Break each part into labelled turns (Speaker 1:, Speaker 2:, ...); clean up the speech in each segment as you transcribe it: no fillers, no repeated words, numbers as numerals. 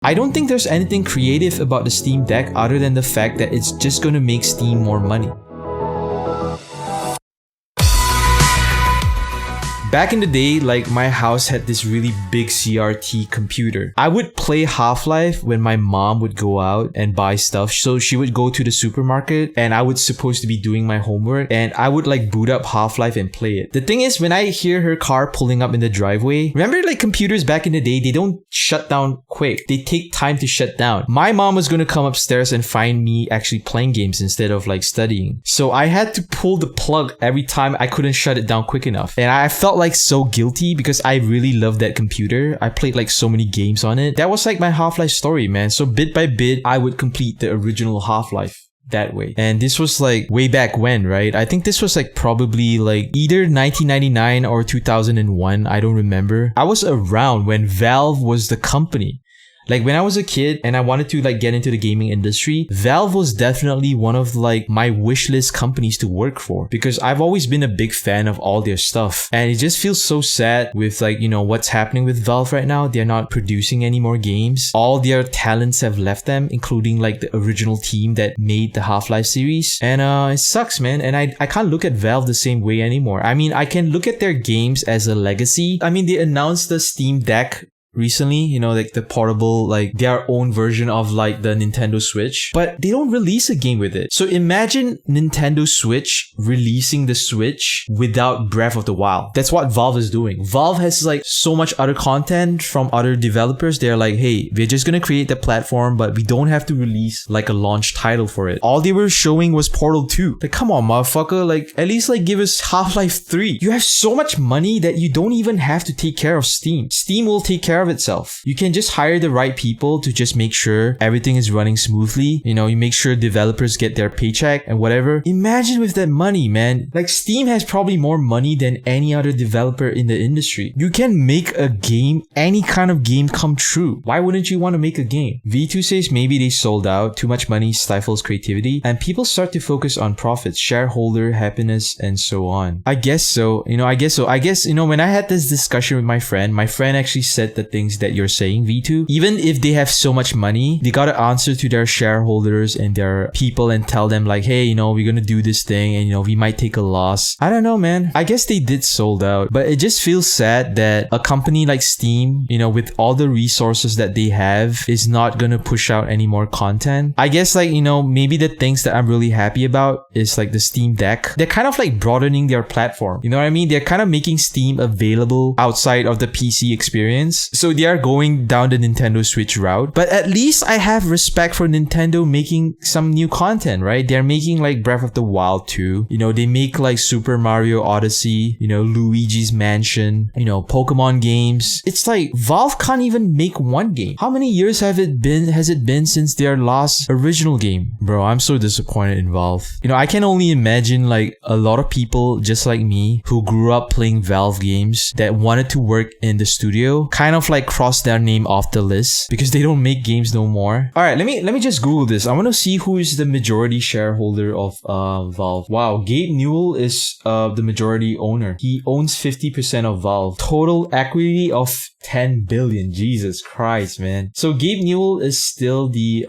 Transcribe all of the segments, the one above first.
Speaker 1: I don't think there's anything creative about the Steam Deck other than the fact that it's just gonna make Steam more money. Back in the day, like, my house had this really big CRT computer. I would play Half-Life when my mom would go out and buy stuff. So she would go to the supermarket and I was supposed to be doing my homework and I would like boot up Half-Life and play it. The thing is, when I hear her car pulling up in the driveway, remember like computers back in the day, they don't shut down quick. They take time to shut down. My mom was gonna come upstairs and find me actually playing games instead of like studying. So I had to pull the plug every time I couldn't shut it down quick enough. And I felt like so guilty because I really loved that computer. I played like so many games on it. That was like my Half-Life story, man. So bit by bit, I would complete the original Half-Life that way. And this was like way back when, right? I think this was like probably like either 1999 or 2001. I don't remember. I was around when Valve was the company. Like when I was a kid and I wanted to like get into the gaming industry, Valve was definitely one of like my wishlist companies to work for because I've always been a big fan of all their stuff. And it just feels so sad with like, you know, what's happening with Valve right now. They're not producing any more games. All their talents have left them, including like the original team that made the Half-Life series. And it sucks, man. And I can't look at Valve the same way anymore. I mean, I can look at their games as a legacy. I mean, they announced the Steam Deck recently, you know, like the portable, like their own version of like the Nintendo Switch, but they don't release a game with it. So imagine Nintendo Switch releasing the Switch without Breath of the Wild. That's what Valve is doing. Valve has like so much other content from other developers. They're like, hey, we're just gonna create the platform, but we don't have to release like a launch title for it. All they were showing was Portal 2. Like, come on, motherfucker, like at least like give us Half-Life 3. You have so much money that you don't even have to take care of Steam. Steam will take care of itself. You can just hire the right people to just make sure everything is running smoothly. You know, you make sure developers get their paycheck and whatever. Imagine with that money, man. Like Steam has probably more money than any other developer in the industry. You can make a game, any kind of game come true. Why wouldn't you want to make a game? V2 says maybe they sold out, too much money stifles creativity, and people start to focus on profits, shareholder happiness, and so on. I guess so. You know, I guess, you know, when I had this discussion with my friend actually said the things that you're saying, V2. Even if they have so much money, they gotta answer to their shareholders and their people and tell them like, hey, you know, we're gonna do this thing and, you know, we might take a loss. I don't know, man. I guess they did sold out, but it just feels sad that a company like Steam, you know, with all the resources that they have, is not gonna push out any more content. I guess like, you know, maybe the things that I'm really happy about is like the Steam Deck. They're kind of like broadening their platform. You know what I mean? They're kind of making Steam available outside of the PC experience. So they are going down the Nintendo Switch route, but at least I have respect for Nintendo making some new content, right? They're making like Breath of the Wild 2, you know, they make like Super Mario Odyssey, you know, Luigi's Mansion, you know, Pokemon games. It's like Valve can't even make one game. How many years has it been since their last original game? Bro, I'm so disappointed in Valve. You know, I can only imagine like a lot of people just like me who grew up playing Valve games that wanted to work in the studio kind of like cross their name off the list because they don't make games no more. All right, let me just Google this. I want to see who is the majority shareholder of Valve. Wow, Gabe Newell is the majority owner. He owns 50% of Valve. Total equity of 10 billion. Jesus Christ, man. So Gabe Newell is still the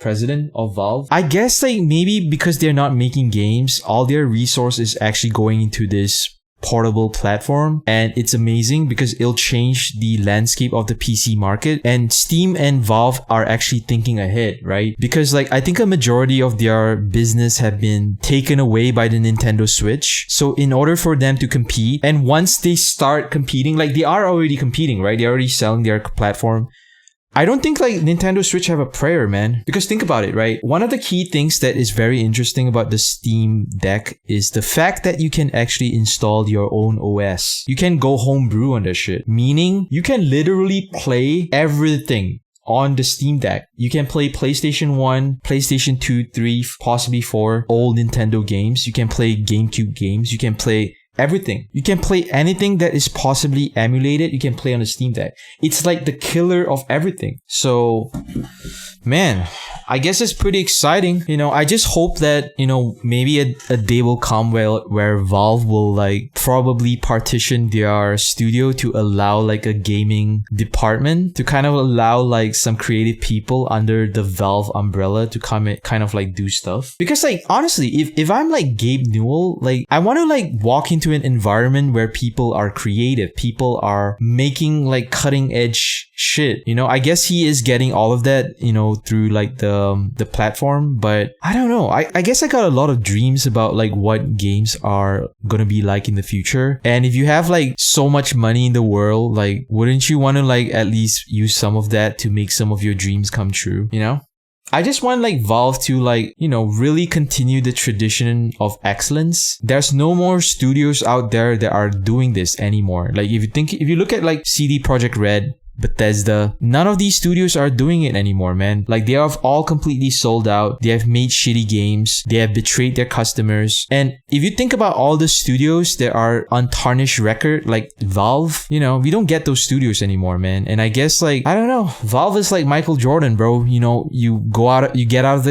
Speaker 1: president of Valve. I guess like maybe because they're not making games, all their resource is actually going into this portable platform, and it's amazing because it'll change the landscape of the PC market, and Steam and Valve are actually thinking ahead, right? Because like I think a majority of their business have been taken away by the Nintendo Switch. So in order for them to compete, and once they start competing, like they are already competing, right? They're already selling their platform. I don't think like Nintendo Switch have a prayer, man. Because think about it, right? One of the key things that is very interesting about the Steam Deck is the fact that you can actually install your own OS. You can go homebrew on that shit. Meaning, you can literally play everything on the Steam Deck. You can play PlayStation 1, PlayStation 2, 3, possibly 4 old Nintendo games. You can play GameCube games. You can play everything. You can play anything that is possibly emulated. You can play on the Steam Deck. It's like the killer of everything. So, man, I guess it's pretty exciting. You know, I just hope that, you know, maybe a day will come where Valve will like probably partition their studio to allow like a gaming department, to kind of allow like some creative people under the Valve umbrella to come and kind of like do stuff. Because like, honestly, if I'm like Gabe Newell, like I want to like walk into an environment where people are creative, people are making like cutting edge shit. You know, I guess he is getting all of that, you know, through like the platform, but I don't know. I guess I got a lot of dreams about like what games are gonna be like in the future. And if you have like so much money in the world, like wouldn't you want to like at least use some of that to make some of your dreams come true, you know? I just want like Valve to like, you know, really continue the tradition of excellence. There's no more studios out there that are doing this anymore. Like if you look at like CD Projekt Red, Bethesda, none of these studios are doing it anymore, man. Like they have all completely sold out. They have made shitty games. They have betrayed their customers. And if you think about all the studios that are untarnished record, like Valve, you know, we don't get those studios anymore, man. And I guess like, I don't know, Valve is like Michael Jordan, bro. You know, you get out of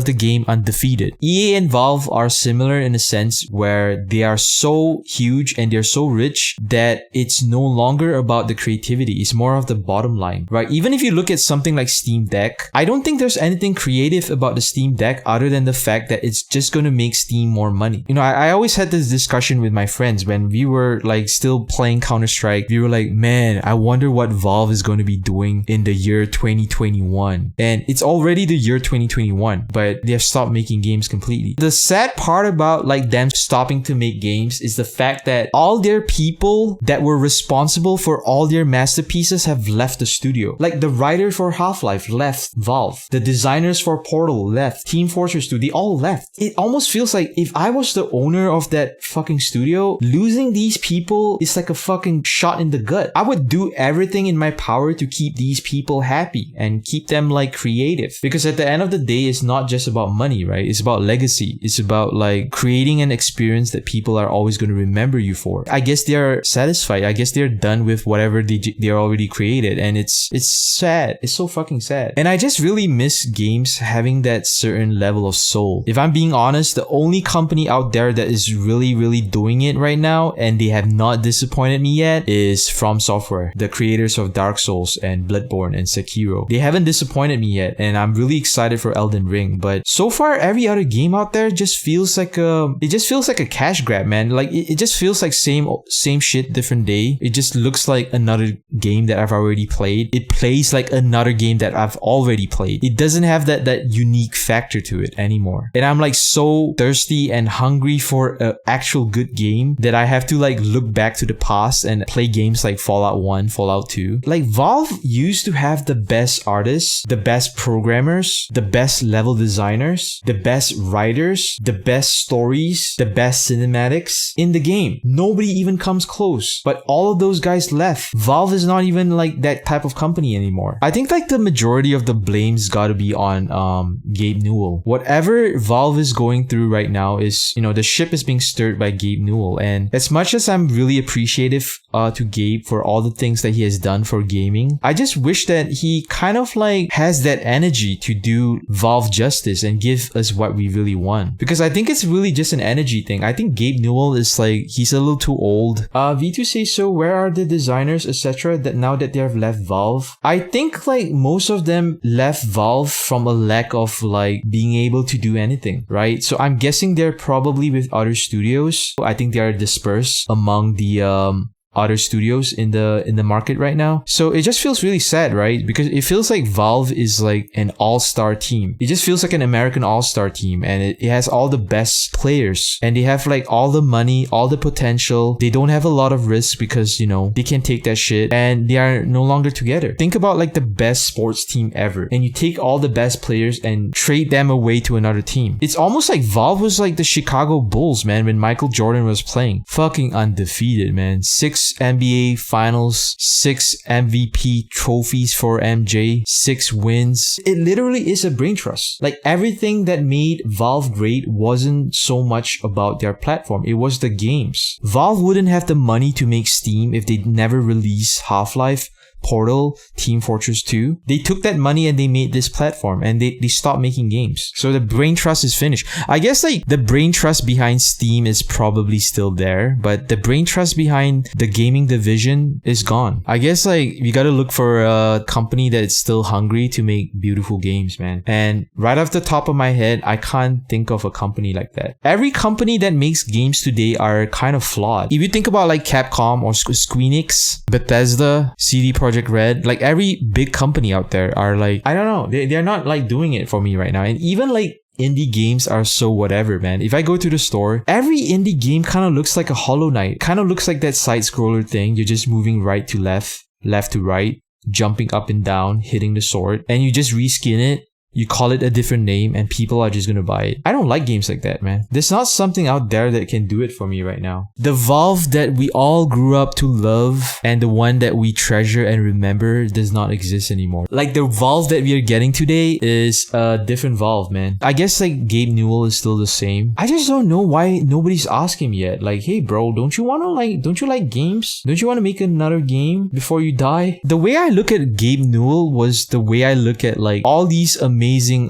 Speaker 1: the game undefeated. EA and Valve are similar in a sense where they are so huge and they're so rich that it's no longer about the creativity. It's more of the bottom line, right? Even if you look at something like Steam Deck, I don't think there's anything creative about the Steam Deck other than the fact that it's just going to make Steam more money. You know, I always had this discussion with my friends when we were like still playing Counter-Strike. We were like, man, I wonder what Valve is going to be doing in the year 2021. And it's already the year 2021, but they have stopped making games completely. The sad part about like them stopping to make games is the fact that all their people that were responsible for all their masterpieces have left the studio. Like the writer for Half-Life left Valve. The designers for Portal left. Team Fortress 2, they all left. It almost feels like if I was the owner of that fucking studio, losing these people is like a fucking shot in the gut. I would do everything in my power to keep these people happy and keep them like creative. Because at the end of the day, it's not just about money, right? It's about legacy. It's about like creating an experience that people are always going to remember you for. I guess they're satisfied. I guess they're done with whatever they're already created. And it's sad. It's so fucking sad. And I just really miss games having that certain level of soul. If I'm being honest, the only company out there that is really doing it right now and they have not disappointed me yet is From Software, the creators of Dark Souls and Bloodborne and Sekiro. They haven't disappointed me yet, and I'm really excited for Elden Ring. But so far, every other game out there just feels like a cash grab, man. Like it just feels like same shit, different day. It just looks like another game that I've already played. It plays like another game that I've already played. It doesn't have that unique factor to it anymore. And I'm like so thirsty and hungry for an actual good game that I have to like look back to the past and play games like Fallout 1, Fallout 2. Like Valve used to have the best artists, the best programmers, the best level designers, the best writers, the best stories, the best cinematics in the game. Nobody even comes close. But all of those guys left. Valve is not even like that type of company anymore. I think like the majority of the blame's gotta be on Gabe Newell. Whatever Valve is going through right now is, you know, the ship is being stirred by Gabe Newell. And as much as I'm really appreciative to Gabe for all the things that he has done for gaming, I just wish that he kind of like has that energy to do Valve justice and give us what we really want. Because I think it's really just an energy thing. I think Gabe Newell is like, he's a little too old. V2 says, so where are the designers, etc. that now that they have left Valve? I think like most of them left Valve from a lack of like being able to do anything, right? So I'm guessing they're probably with other studios. I think they are dispersed among the other studios in the market right now. So it just feels really sad, right? Because it feels like Valve is like an all-star team. It just feels like an American all-star team, and it has all the best players, and they have like all the money, all the potential. They don't have a lot of risk because, you know, they can take that shit, and they are no longer together. Think about like the best sports team ever, and you take all the best players and trade them away to another team. It's almost like Valve was like the Chicago Bulls, man, when Michael Jordan was playing. Fucking undefeated, man. 6 6 NBA Finals, 6 MVP trophies for MJ, 6 wins. It literally is a brain trust. Like everything that made Valve great wasn't so much about their platform. It was the games. Valve wouldn't have the money to make Steam if they never release Half-Life, Portal, Team Fortress 2. They took that money and they made this platform and they stopped making games. So the brain trust is finished. I guess like the brain trust behind Steam is probably still there, but the brain trust behind the gaming division is gone. I guess like you gotta look for a company that's still hungry to make beautiful games, man. And right off the top of my head, I can't think of a company like that. Every company that makes games today are kind of flawed. If you think about like Capcom or Squeenix, Bethesda, CD Projekt Red, like every big company out there are like, I don't know, they're not like doing it for me right now. And even like indie games are so whatever, man. If I go to the store, every indie game kind of looks like a Hollow Knight. Kind of looks like that side scroller thing. You're just moving right to left, left to right, jumping up and down, hitting the sword, and you just reskin it. You call it a different name and people are just gonna buy it. I don't like games like that, man. There's not something out there that can do it for me right now. The Valve that we all grew up to love and the one that we treasure and remember does not exist anymore. Like the Valve that we are getting today is a different Valve, man. I guess like Gabe Newell is still the same. I just don't know why nobody's asked him yet. Like, hey bro, don't you like games? Don't you want to make another game before you die? The way I look at Gabe Newell was the way I look at like all these amazing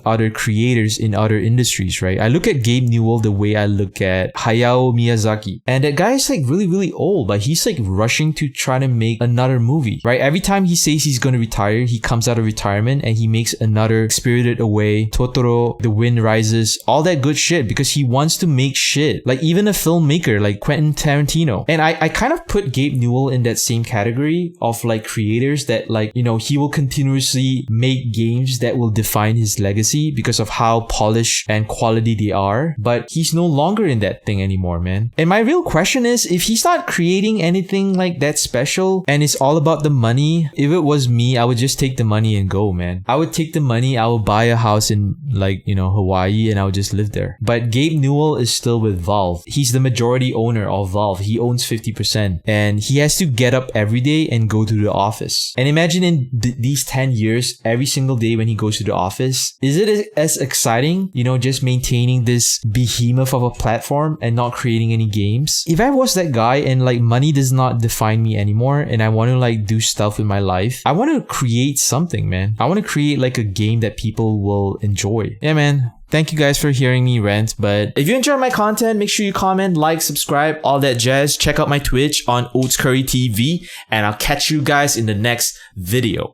Speaker 1: other creators in other industries, right? I look at Gabe Newell the way I look at Hayao Miyazaki. And that guy is like really, really old, but he's like rushing to try to make another movie, right? Every time he says he's going to retire, he comes out of retirement and he makes another Spirited Away, Totoro, The Wind Rises, all that good shit because he wants to make shit. Like even a filmmaker like Quentin Tarantino. And I kind of put Gabe Newell in that same category of like creators that like, you know, he will continuously make games that will define his legacy because of how polished and quality they are, but he's no longer in that thing anymore, man. And my real question is, if he's not creating anything like that special and it's all about the money, if it was me, I would just take the money and go, man. I would take the money, I would buy a house in like, you know, Hawaii and I would just live there. But Gabe Newell is still with Valve. He's the majority owner of Valve. He owns 50% and he has to get up every day and go to the office. And imagine in these 10 years, every single day when he goes to the office, is it as exciting, you know, just maintaining this behemoth of a platform and not creating any games? If I was that guy and like money does not define me anymore and I want to like do stuff with my life, I want to create something, man. I want to create like a game that people will enjoy. Yeah, man. Thank you guys for hearing me rant, but if you enjoyed my content, make sure you comment, like, subscribe, all that jazz. Check out my Twitch on OatsCurryTV and I'll catch you guys in the next video.